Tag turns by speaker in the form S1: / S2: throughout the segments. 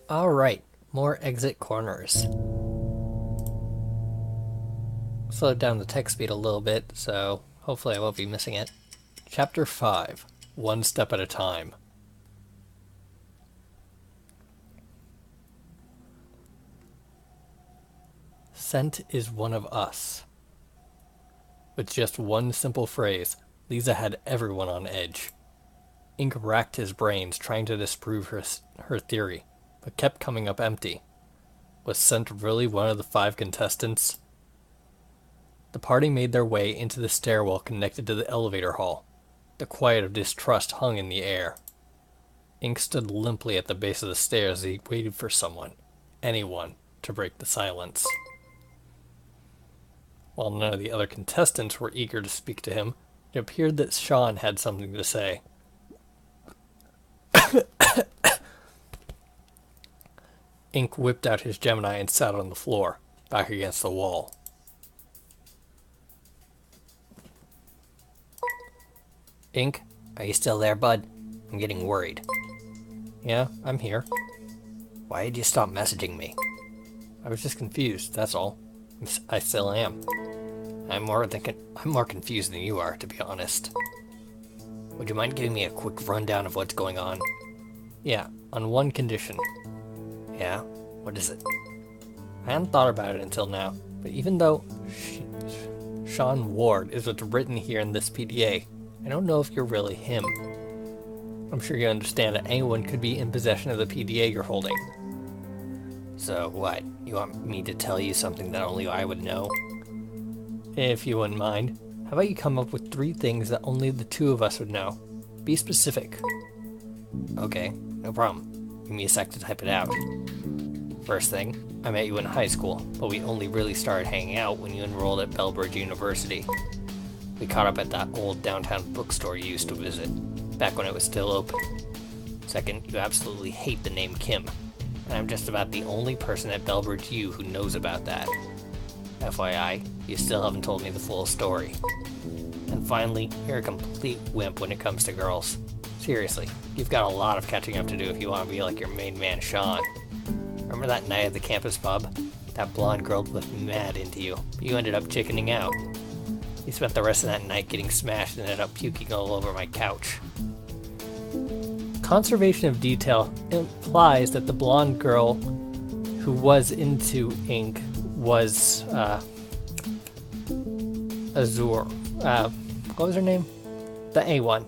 S1: Alright, more exit corners. Slowed down the text speed a little bit, so hopefully I won't be missing it. Chapter 5, One Step at a Time. Scent is one of us. With just one simple phrase, Lisa had everyone on edge. Ink racked his brains trying to disprove her theory, but kept coming up empty. Was Scent really one of the 5 contestants? The party made their way into the stairwell connected to the elevator hall. The quiet of distrust hung in the air. Ink stood limply at the base of the stairs as he waited for someone, anyone, to break the silence. While none of the other contestants were eager to speak to him, it appeared that Sean had something to say. Ink whipped out his Gemini and sat on the floor, back against the wall. Ink, are you still there, bud? I'm getting worried. Yeah, I'm here. Why did you stop messaging me? I was just confused, that's all. I still am. I'm more confused than you are, to be honest. Would you mind giving me a quick rundown of what's going on? Yeah, on one condition. Yeah? What is it? I hadn't thought about it until now, but even though Sean Ward is what's written here in this PDA, I don't know if you're really him. I'm sure you understand that anyone could be in possession of the PDA you're holding. So what? You want me to tell you something that only I would know? If you wouldn't mind, how about you come up with 3 things that only the 2 of us would know? Be specific. Okay, no problem. Give me a sec to type it out. First thing, I met you in high school, but we only really started hanging out when you enrolled at Bellbridge University. We caught up at that old downtown bookstore you used to visit, back when it was still open. Second, you absolutely hate the name Kim, and I'm just about the only person at Bellbridge U who knows about that. FYI, you still haven't told me the full story. And finally, you're a complete wimp when it comes to girls. Seriously, you've got a lot of catching up to do if you want to be like your main man, Sean. Remember that night at the campus pub? That blonde girl was mad into you, but you ended up chickening out. You spent the rest of that night getting smashed and ended up puking all over my couch. Conservation of detail implies that the blonde girl who was into Ink was, Azure. What was her name? The A1.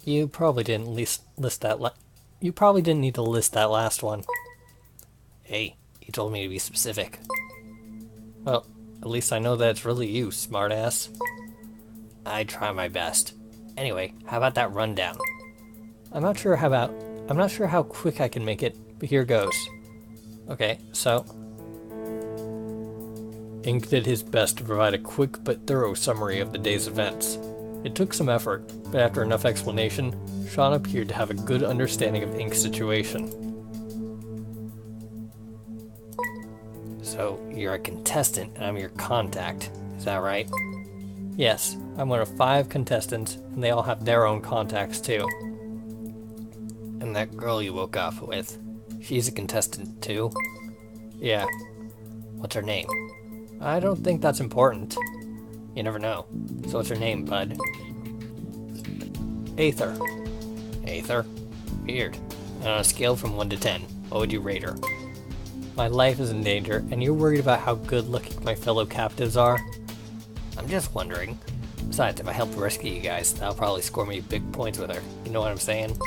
S1: You probably didn't list that You probably didn't need to list that last one. Hey, you told me to be specific. Well, at least I know that it's really you, smartass. I try my best. Anyway, how about that rundown? I'm not sure how quick I can make it, but here goes. Okay, so Ink did his best to provide a quick but thorough summary of the day's events. It took some effort, but after enough explanation, Sean appeared to have a good understanding of Ink's situation. So, you're a contestant and I'm your contact, is that right? Yes, I'm one of 5 contestants, and they all have their own contacts too. And that girl you woke up with, she's a contestant too? Yeah. What's her name? I don't think that's important. You never know. So what's her name, bud? Aether. Aether? Weird. And on a scale from 1 to 10, what would you rate her? My life is in danger, and you're worried about how good-looking my fellow captives are? I'm just wondering. Besides, if I help rescue you guys, that'll probably score me big points with her. You know what I'm saying?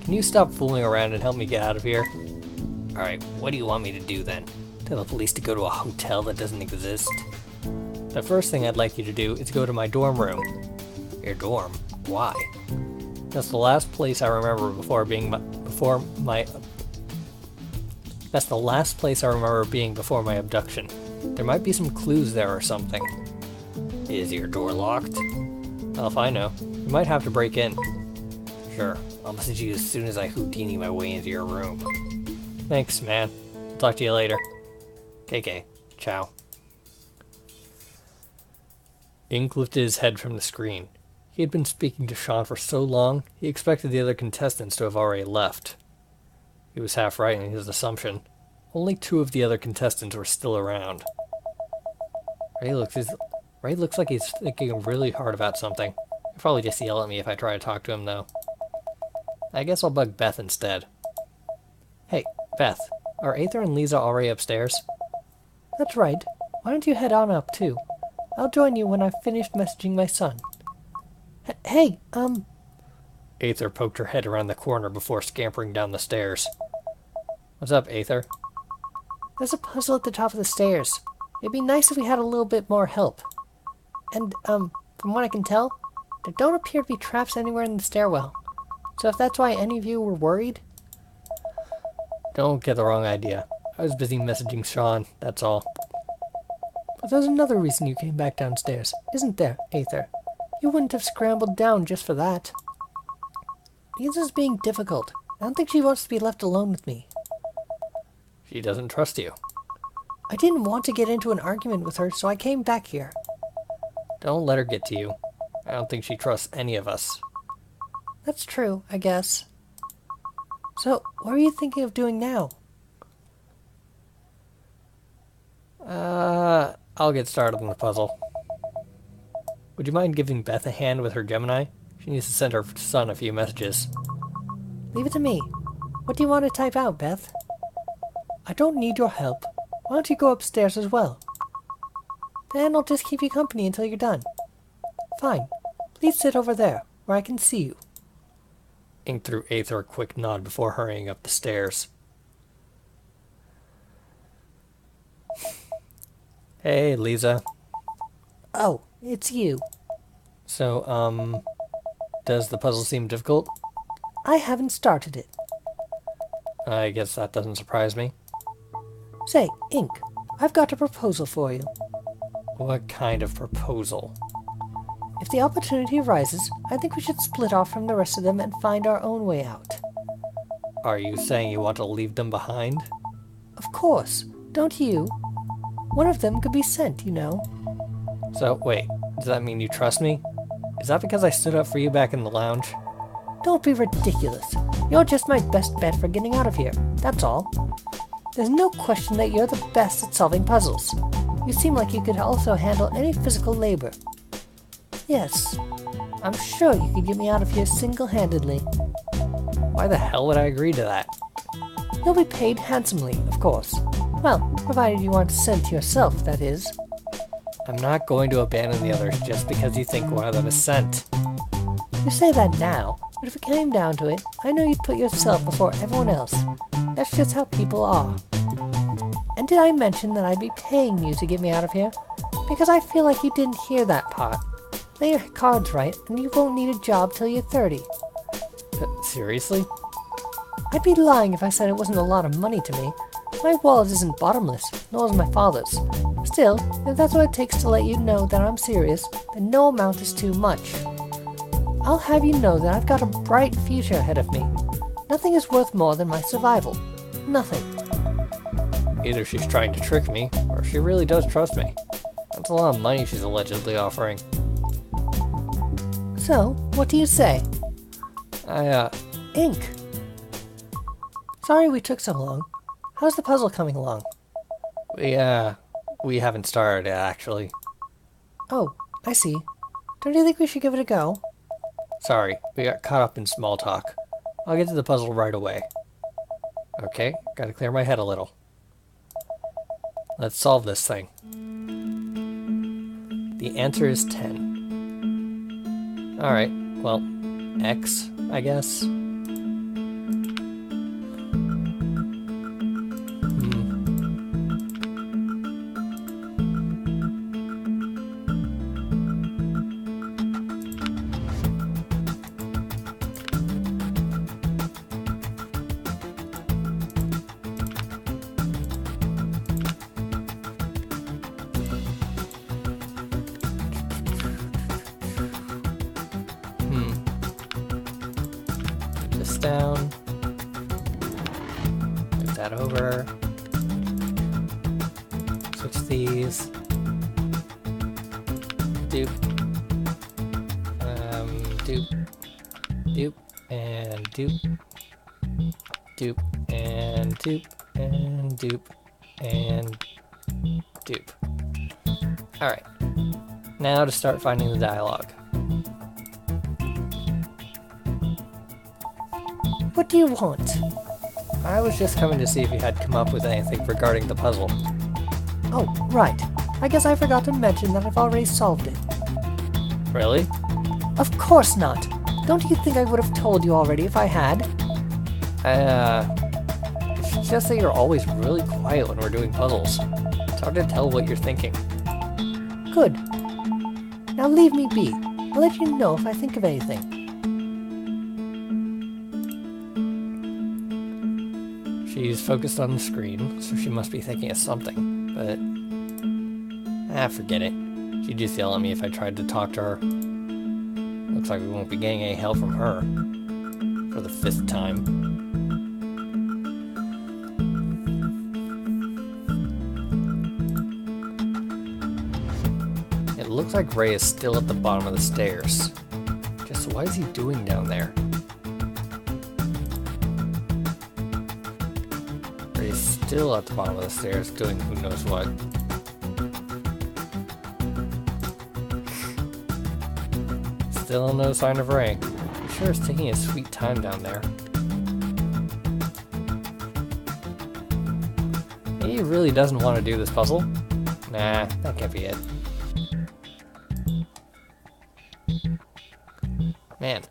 S1: Can you stop fooling around and help me get out of here? Alright, what do you want me to do then? Tell the police to go to a hotel that doesn't exist? The first thing I'd like you to do is go to my dorm room. Your dorm? Why? That's the last place I remember That's the last place I remember being before my abduction. There might be some clues there or something. Is your door locked? Well, if I know. You might have to break in. Sure, I'll message you as soon as I Houdini my way into your room. Thanks, man. I'll talk to you later. KK. Ciao. Ink lifted his head from the screen. He had been speaking to Sean for so long, he expected the other contestants to have already left. He was half right in his assumption. Only 2 of the other contestants were still around. Ray looks like he's thinking really hard about something. He'll probably just yell at me if I try to talk to him, though. I guess I'll bug Beth instead. Hey, Beth, are Aether and Lisa already upstairs? That's right. Why don't you head on up, too? I'll join you when I've finished messaging my son. Hey, Aether poked her head around the corner before scampering down the stairs. What's up, Aether? There's a puzzle at the top of the stairs. It'd be nice if we had a little bit more help. And, from what I can tell, there don't appear to be traps anywhere in the stairwell. So if that's why any of you were worried... Don't get the wrong idea. I was busy messaging Sean, that's all. But there's another reason you came back downstairs, isn't there, Aether? You wouldn't have scrambled down just for that. Lisa's being difficult. I don't think she wants to be left alone with me. She doesn't trust you. I didn't want to get into an argument with her, so I came back here. Don't let her get to you. I don't think she trusts any of us. That's true, I guess. So, what are you thinking of doing now? I'll get started on the puzzle. Would you mind giving Beth a hand with her Gemini? She needs to send her son a few messages. Leave it to me. What do you want to type out, Beth? I don't need your help. Why don't you go upstairs as well? Then I'll just keep you company until you're done. Fine. Please sit over there, where I can see you. Ink threw Aether a quick nod before hurrying up the stairs. Hey, Lisa. Oh, it's you. So, does the puzzle seem difficult? I haven't started it. I guess that doesn't surprise me. Say, Ink, I've got a proposal for you. What kind of proposal? If the opportunity arises, I think we should split off from the rest of them and find our own way out. Are you saying you want to leave them behind? Of course. Don't you? One of them could be sent, you know. So, wait, does that mean you trust me? Is that because I stood up for you back in the lounge? Don't be ridiculous. You're just my best bet for getting out of here, that's all. There's no question that you're the best at solving puzzles. You seem like you could also handle any physical labor. Yes, I'm sure you could get me out of here single-handedly. Why the hell would I agree to that? You'll be paid handsomely, of course. Well, provided you aren't sent yourself, that is. I'm not going to abandon the others just because you think one of them is sent. You say that now, but if it came down to it, I know you'd put yourself before everyone else. That's just how people are. And did I mention that I'd be paying you to get me out of here? Because I feel like you didn't hear that part. Lay your cards right, and you won't need a job till you're 30. Seriously? I'd be lying if I said it wasn't a lot of money to me. My wallet isn't bottomless, nor is my father's. Still, if that's what it takes to let you know that I'm serious, then no amount is too much. I'll have you know that I've got a bright future ahead of me. Nothing is worth more than my survival. Nothing. Either she's trying to trick me, or she really does trust me. That's a lot of money she's allegedly offering. So, what do you say? Ink. Sorry we took so long. How's the puzzle coming along? We haven't started yet, actually. Oh, I see. Don't you think we should give it a go? Sorry, we got caught up in small talk. I'll get to the puzzle right away. Okay, gotta clear my head a little. Let's solve this thing. The answer is 10. Alright, well, X, I guess. This down. Move that over. Switch these. Doop. Doop. Doop. And doop. Doop. and doop, and doop, and doop. Alright, now to start finding the dialogue. What do you want? I was just coming to see if you had come up with anything regarding the puzzle. Oh, right. I guess I forgot to mention that I've already solved it. Really? Of course not! Don't you think I would have told you already if I had? It's just that you're always really quiet when we're doing puzzles. It's hard to tell what you're thinking. Good. Now leave me be. I'll let you know if I think of anything. She's focused on the screen, so she must be thinking of something, but... forget it. She'd just yell at me if I tried to talk to her. Looks like we won't be getting any help from her. For the 5th time. It looks like Ray is still at the bottom of the stairs. Just what is he doing down there? Ray is still at the bottom of the stairs doing who knows what. Still no sign of Ray. He sure is taking his sweet time down there. He really doesn't want to do this puzzle. Nah, that can't be it. Man,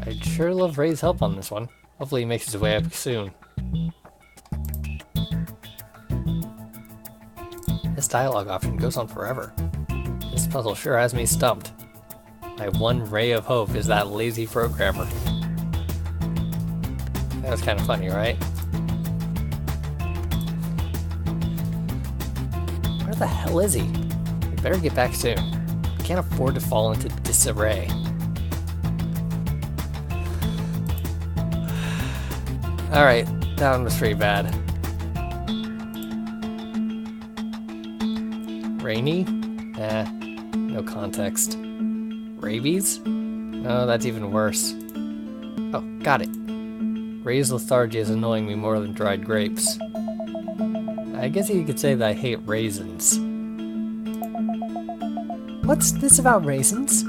S1: I'd sure love Ray's help on this one. Hopefully he makes his way up soon. This dialogue option goes on forever. This puzzle sure has me stumped. My one ray of hope is that lazy programmer. That was kind of funny, right? Where the hell is he? We better get back soon. We can't afford to fall into disarray. Alright, that one was pretty bad. Rainy? No context. Rabies? No, that's even worse. Oh, got it. Ray's lethargy is annoying me more than dried grapes. I guess you could say that I hate raisins. What's this about raisins?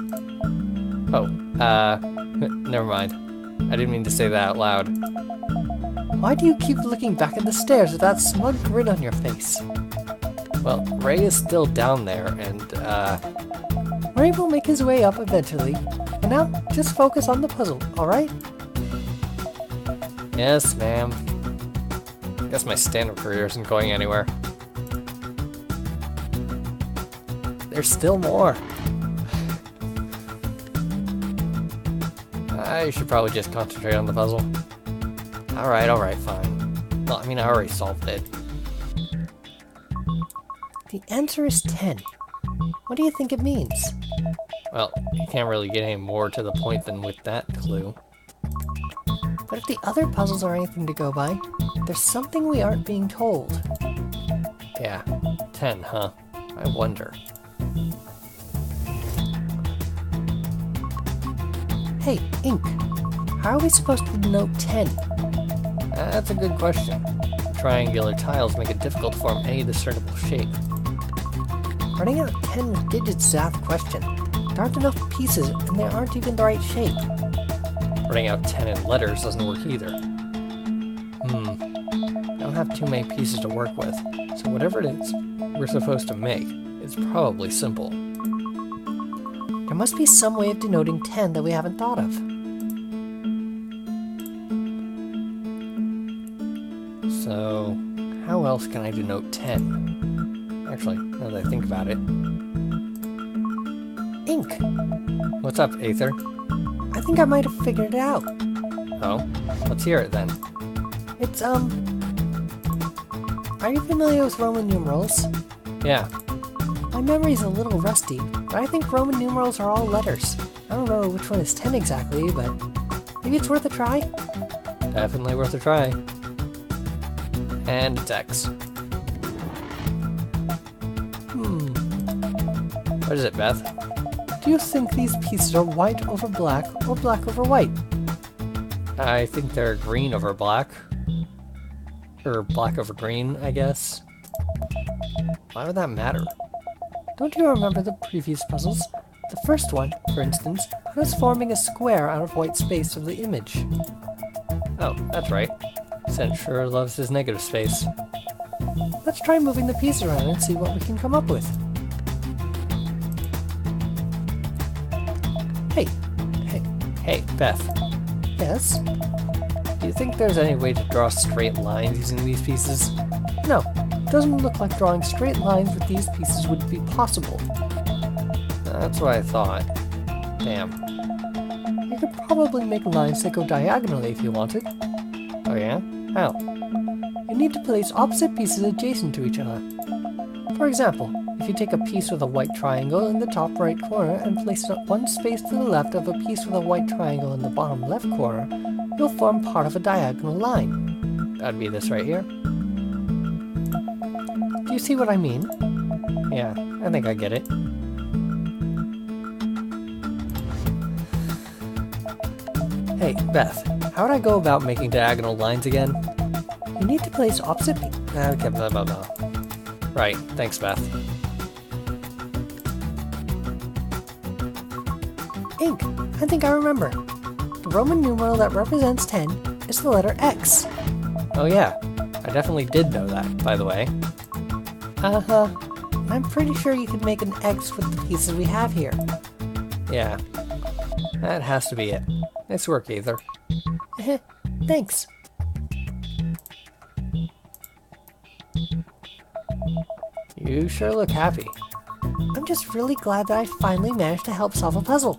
S1: Oh, never mind. I didn't mean to say that out loud. Why do you keep looking back at the stairs with that smug grin on your face? Well, Ray is still down there, and, Ray will make his way up eventually. And now, just focus on the puzzle, alright? Yes, ma'am. Guess my stand-up career isn't going anywhere. There's still more. I should probably just concentrate on the puzzle. Alright, fine. Well, I mean, I already solved it. The answer is 10. What do you think it means? Well, you can't really get any more to the point than with that clue. But if the other puzzles are anything to go by, there's something we aren't being told. Yeah, 10, huh? I wonder. Hey, Ink, how are we supposed to denote 10? That's a good question. Triangular tiles make it difficult to form any discernible shape. Running out 10 digits is out of the question. There aren't enough pieces, and they aren't even the right shape. Running out 10 in letters doesn't work either. I don't have too many pieces to work with, so whatever it is we're supposed to make, it's probably simple. There must be some way of denoting 10 that we haven't thought of. So, how else can I denote 10? Actually, now that I think about it. Ink! What's up, Aether? I think I might have figured it out. Oh? Let's hear it then. It's, are you familiar with Roman numerals? Yeah. My memory's a little rusty, but I think Roman numerals are all letters. I don't know which one is 10 exactly, but maybe it's worth a try? Definitely worth a try. And it's X. What is it, Beth? Do you think these pieces are white over black or black over white? I think they're green over black. Or black over green, I guess. Why would that matter?
S2: Don't you remember the previous puzzles? The first one, for instance, was forming a square out of white space of the image.
S1: Oh, that's right. Sent sure loves his negative space.
S2: Let's try moving the piece around and see what we can come up with. Hey.
S1: Hey, Beth.
S2: Yes?
S1: Do you think there's any way to draw straight lines using these pieces?
S2: No. Doesn't look like drawing straight lines with these pieces would be possible.
S1: That's what I thought. Damn.
S2: You could probably make lines that go diagonally if you wanted.
S1: Oh yeah? How?
S2: You need to place opposite pieces adjacent to each other. For example, if you take a piece with a white triangle in the top right corner and place it one space to the left of a piece with a white triangle in the bottom left corner, you'll form part of a diagonal line.
S1: That'd be this right here?
S2: Do you see what I mean?
S1: Yeah, I think I get it. Hey, Beth, how would I go about making diagonal lines again?
S2: You need to place opposite
S1: Okay, blah, blah, blah. Right, thanks, Beth.
S2: Ink, I think I remember. The Roman numeral that represents 10 is the letter X.
S1: Oh yeah, I definitely did know that, by the way.
S2: Uh-huh. I'm pretty sure you could make an X with the pieces we have here.
S1: Yeah, that has to be it. Nice work, Aether.
S2: Thanks.
S1: You sure look happy.
S2: I'm just really glad that I finally managed to help solve a puzzle.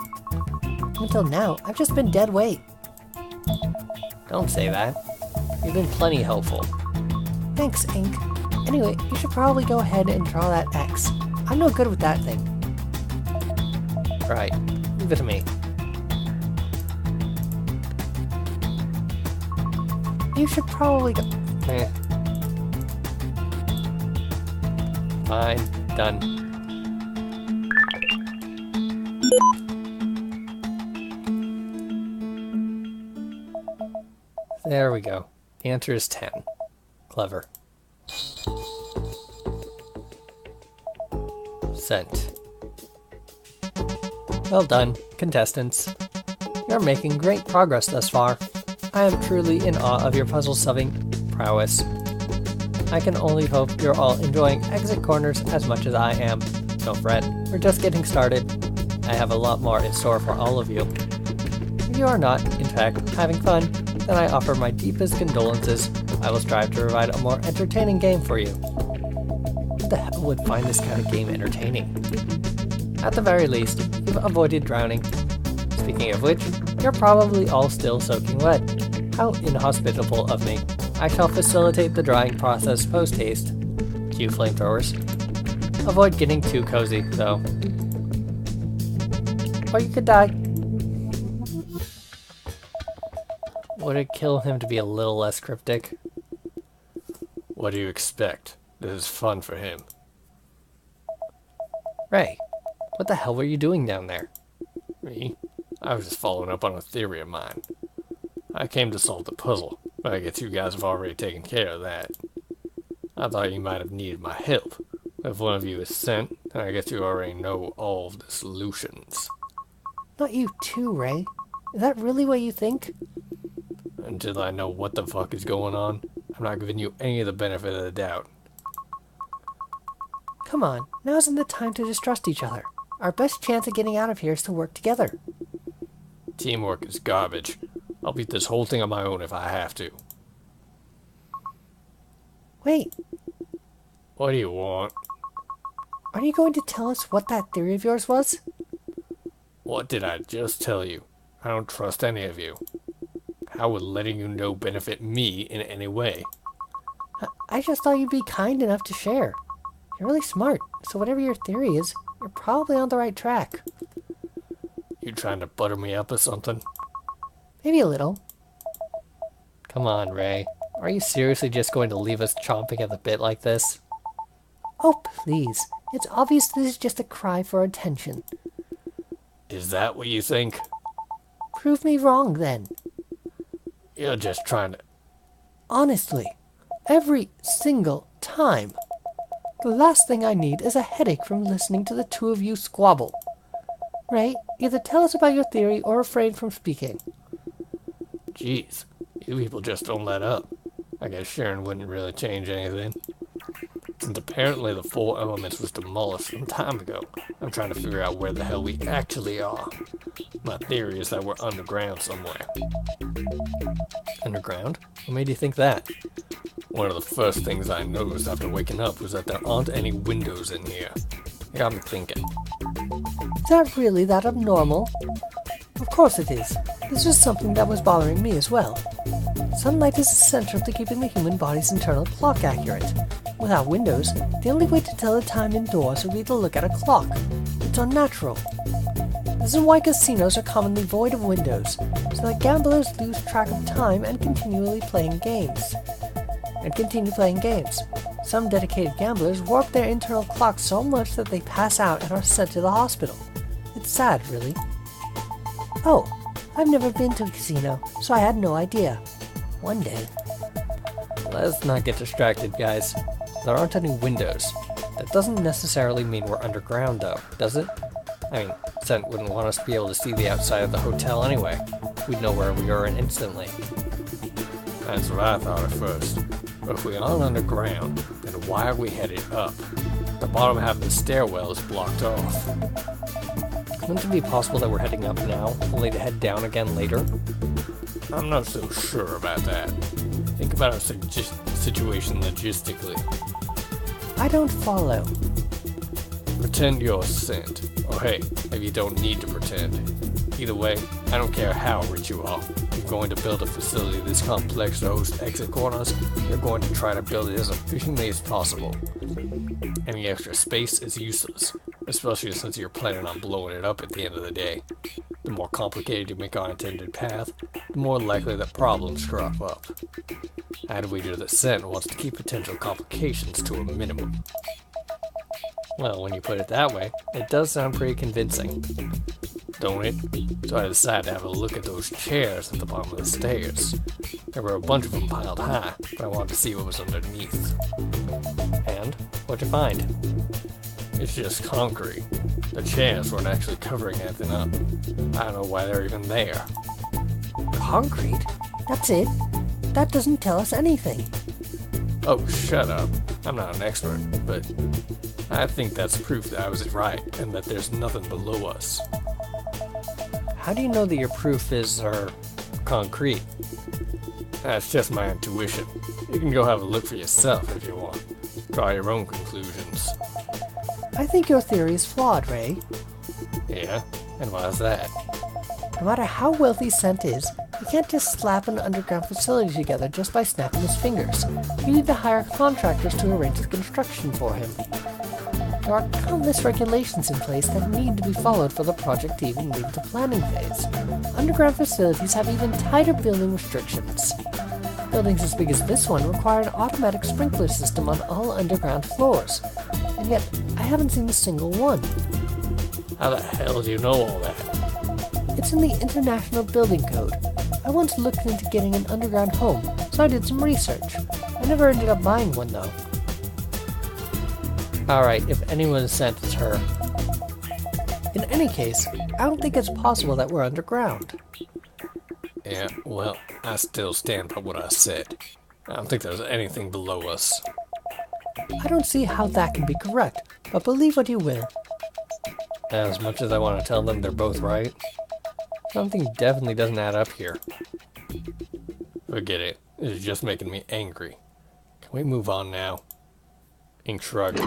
S2: Until now, I've just been dead weight.
S1: Don't say that. You've been plenty helpful.
S2: Thanks, Ink. Anyway, you should probably go ahead and draw that X. I'm no good with that thing.
S1: Right, leave it to me.
S2: You should probably go...
S1: Fine, done. There we go. The answer is 10. Clever. Sent. Well done, contestants. You're making great progress thus far. I am truly in awe of your puzzle-solving prowess. I can only hope you're all enjoying exit corners as much as I am. Don't fret, we're just getting started. I have a lot more in store for all of you. If you are not, in fact, having fun, then I offer my deepest condolences. I will strive to provide a more entertaining game for you. Who the hell would find this kind of game entertaining? At the very least, you've avoided drowning. Speaking of which, you're probably all still soaking wet. How inhospitable of me. I shall facilitate the drying process post-haste. Cue flamethrowers. Avoid getting too cozy, though. Or you could die. Would it kill him to be a little less cryptic?
S3: What do you expect? This is fun for him.
S1: Ray, what the hell were you doing down there?
S3: Me? I was just following up on a theory of mine. I came to solve the puzzle, but I guess you guys have already taken care of that. I thought you might have needed my help. If one of you is sent, then I guess you already know all of the solutions.
S2: Not you too, Ray. Is that really what you think?
S3: Until I know what the fuck is going on, I'm not giving you any of the benefit of the doubt.
S2: Come on, now isn't the time to distrust each other. Our best chance at getting out of here is to work together.
S3: Teamwork is garbage. I'll beat this whole thing on my own if I have to.
S2: Wait,
S3: What do you want?
S2: are you going to tell us what that theory of yours was?
S3: What did I just tell you? I don't trust any of you. How would letting you know benefit me in any way?
S2: I just thought you'd be kind enough to share. You're really smart, so whatever your theory is, you're probably on the right track.
S3: You trying to butter me up or something?
S2: Maybe a little.
S1: Come on, Ray. Are you seriously just going to leave us chomping at the bit like this?
S2: Oh, please. It's obvious this is just a cry for attention.
S3: Is that what you think?
S2: Prove me wrong, then.
S3: You're just trying to...
S2: Honestly. Every single time. The last thing I need is a headache from listening to the two of you squabble. Ray, either tell us about your theory or refrain from speaking.
S3: Jeez, you people just don't let up. I guess sharing wouldn't really change anything. Since apparently the 4 elements was demolished some time ago, I'm trying to figure out where the hell we actually are. My theory is that we're underground somewhere.
S1: Underground? What made you think that?
S3: One of the first things I noticed after waking up was that there aren't any windows in here. It got me thinking.
S2: Is that really that abnormal? Of course it is. This was something that was bothering me as well. Sunlight is essential to keeping the human body's internal clock accurate. Without windows, the only way to tell the time indoors would be to look at a clock. It's unnatural. This is why casinos are commonly void of windows, so that gamblers lose track of time and continue playing games. Some dedicated gamblers warp their internal clocks so much that they pass out and are sent to the hospital. It's sad, really. Oh, I've never been to a casino, so I had no idea. One day.
S1: Let's not get distracted, guys. There aren't any windows. That doesn't necessarily mean we're underground, though, does it? I mean, Sent wouldn't want us to be able to see the outside of the hotel anyway. We'd know where we are instantly.
S3: That's what I thought at first. But if we aren't underground, then why are we headed up? The bottom half of the stairwell is blocked off.
S1: Couldn't it be possible that we're heading up now, only to head down again later?
S3: I'm not so sure about that. Think about our situation logistically.
S2: I don't follow.
S3: Pretend you're Sent. Or hey, maybe you don't need to pretend. Either way, I don't care how rich you are. If you're going to build a facility this complex to host exit corners, you're going to try to build it as efficiently as possible. Any extra space is useless, especially since you're planning on blowing it up at the end of the day. The more complicated you make our intended path, the more likely that problems crop up. I'd wager that Sent wants to keep potential complications to a minimum.
S1: Well, when you put it that way, it does sound pretty convincing.
S3: Don't it? So I decided to have a look at those chairs at the bottom of the stairs. There were a bunch of them piled high, but I wanted to see what was underneath.
S1: And? What'd you find?
S3: It's just concrete. The chairs weren't actually covering anything up. I don't know why they're even there.
S2: Concrete? That's it? That doesn't tell us anything.
S3: Oh, shut up. I'm not an expert, but I think that's proof that I was right and that there's nothing below us.
S1: How do you know that your proof is, concrete?
S3: That's just my intuition. You can go have a look for yourself if you want. Draw your own conclusions.
S2: I think your theory is flawed, Ray.
S3: Yeah? And why is that?
S2: No matter how wealthy Sent is, he can't just slap an underground facility together just by snapping his fingers. You need to hire contractors to arrange the construction for him. There are countless regulations in place that need to be followed for the project to even lead to planning phase. Underground facilities have even tighter building restrictions. Buildings as big as this one require an automatic sprinkler system on all underground floors, and yet I haven't seen a single one.
S3: How the hell do you know all that?
S2: It's in the International Building Code. I once looked into getting an underground home, so I did some research. I never ended up buying one though.
S1: Alright, if anyone is Sent, it's her.
S2: In any case, I don't think it's possible that we're underground.
S3: Yeah, well, I still stand by what I said. I don't think there's anything below us.
S2: I don't see how that can be correct, but believe what you will.
S1: As much as I want to tell them they're both right, something definitely doesn't add up here.
S3: Forget it. This is just making me angry. Can we move on now? Ink shrugged.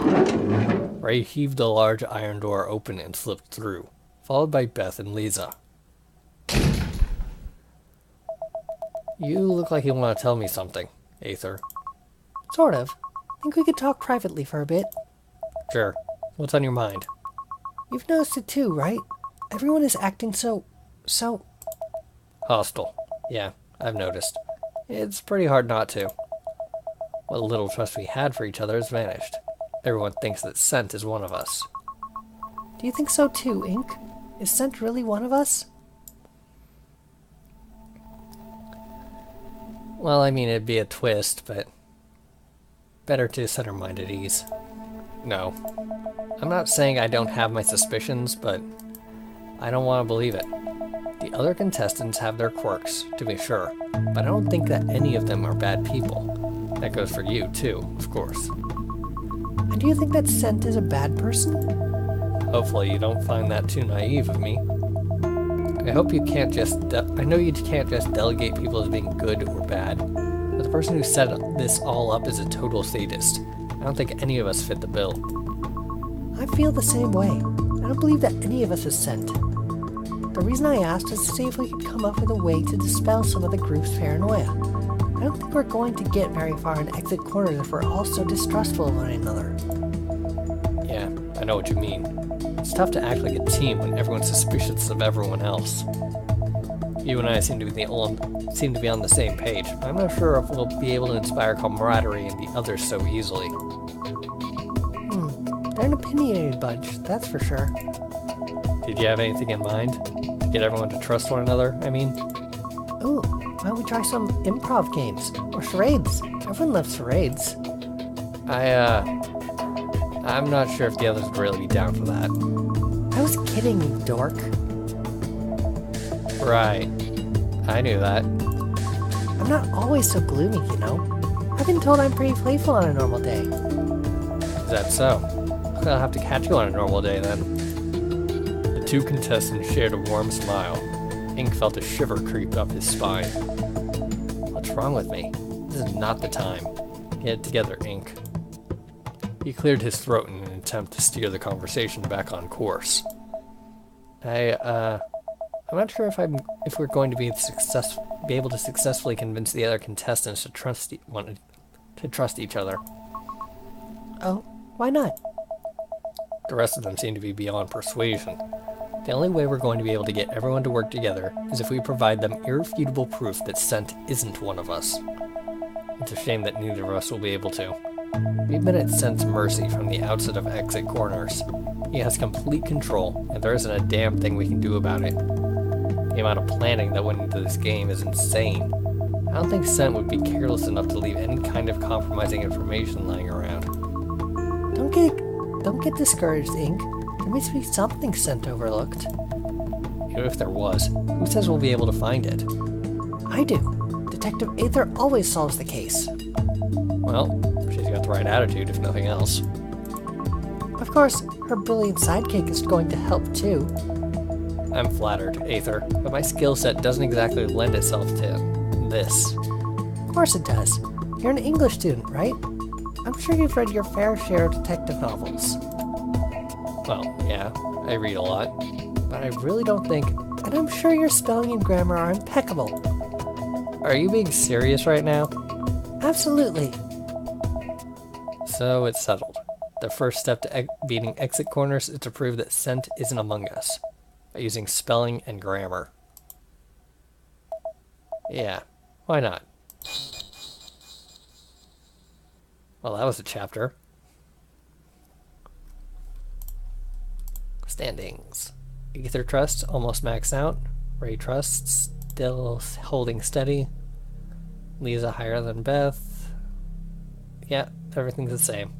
S1: Ray heaved the large iron door open and slipped through, followed by Beth and Lisa. You look like you want to tell me something, Aether.
S2: Sort of. Think we could talk privately for a bit?
S1: Sure. What's on your mind?
S2: You've noticed it too, right? Everyone is acting so...
S1: Hostile. Yeah, I've noticed. It's pretty hard not to. What little trust we had for each other has vanished. Everyone thinks that Sent is one of us.
S2: Do you think so too, Ink? Is Sent really one of us?
S1: Well, I mean, it'd be a twist, but better to set her mind at ease. No. I'm not saying I don't have my suspicions, but I don't want to believe it. The other contestants have their quirks, to be sure, but I don't think that any of them are bad people. That goes for you, too, of course.
S2: And do you think that Scent is a bad person?
S1: Hopefully you don't find that too naive of me. I hope you can't just... I know you can't just delegate people as being good or bad, but the person who set this all up is a total sadist. I don't think any of us fit the bill.
S2: I feel the same way. I don't believe that any of us is Scent. The reason I asked is to see if we could come up with a way to dispel some of the group's paranoia. I don't think we're going to get very far in Exit Corners if we're all so distrustful of one another.
S1: Yeah, I know what you mean. It's tough to act like a team when everyone's suspicious of everyone else. You and I seem to be on the same page. I'm not sure if we'll be able to inspire camaraderie in the others so easily.
S2: They're an opinionated bunch, that's for sure.
S1: Did you have anything in mind? To get everyone to trust one another, I mean?
S2: Ooh, why don't we try some improv games? Or charades? Everyone loves charades.
S1: I'm not sure if the others would really be down for that.
S2: I was kidding, you dork.
S1: Right. I knew that.
S2: I'm not always so gloomy, you know. I've been told I'm pretty playful on a normal day.
S1: Is that so? I'll have to catch you on a normal day then. The two contestants shared a warm smile. Ink felt a shiver creep up his spine. What's wrong with me? This is not the time. Get it together, Ink. He cleared his throat in an attempt to steer the conversation back on course. I'm not sure if we're going to be able to successfully convince the other contestants to trust each other.
S2: Oh, why not?
S1: The rest of them seem to be beyond persuasion. The only way we're going to be able to get everyone to work together is if we provide them irrefutable proof that Scent isn't one of us. It's a shame that neither of us will be able to. We've been at Scent's mercy from the outset of Exit Corners. He has complete control, and there isn't a damn thing we can do about it. The amount of planning that went into this game is insane. I don't think Scent would be careless enough to leave any kind of compromising information lying around.
S2: Don't get discouraged, Ink. There must be something Scent overlooked.
S1: Even if there was, who says we'll be able to find it?
S2: I do. Detective Aether always solves the case.
S1: Well, she's got the right attitude, if nothing else.
S2: Of course, her brilliant sidekick is going to help too.
S1: I'm flattered, Aether, but my skill set doesn't exactly lend itself to this.
S2: Of course it does. You're an English student, right? I'm sure you've read your fair share of detective novels.
S1: Well, yeah, I read a lot, but I really don't think...
S2: And I'm sure your spelling and grammar are impeccable.
S1: Are you being serious right now?
S2: Absolutely.
S1: So it's settled. The first step to beating Exit Corners is to prove that Scent isn't among us, by using spelling and grammar. Yeah, why not? Well, that was a chapter. Standings. Aether Trust almost maxed out. Ray Trust still holding steady. Lisa higher than Beth. Yeah, everything's the same.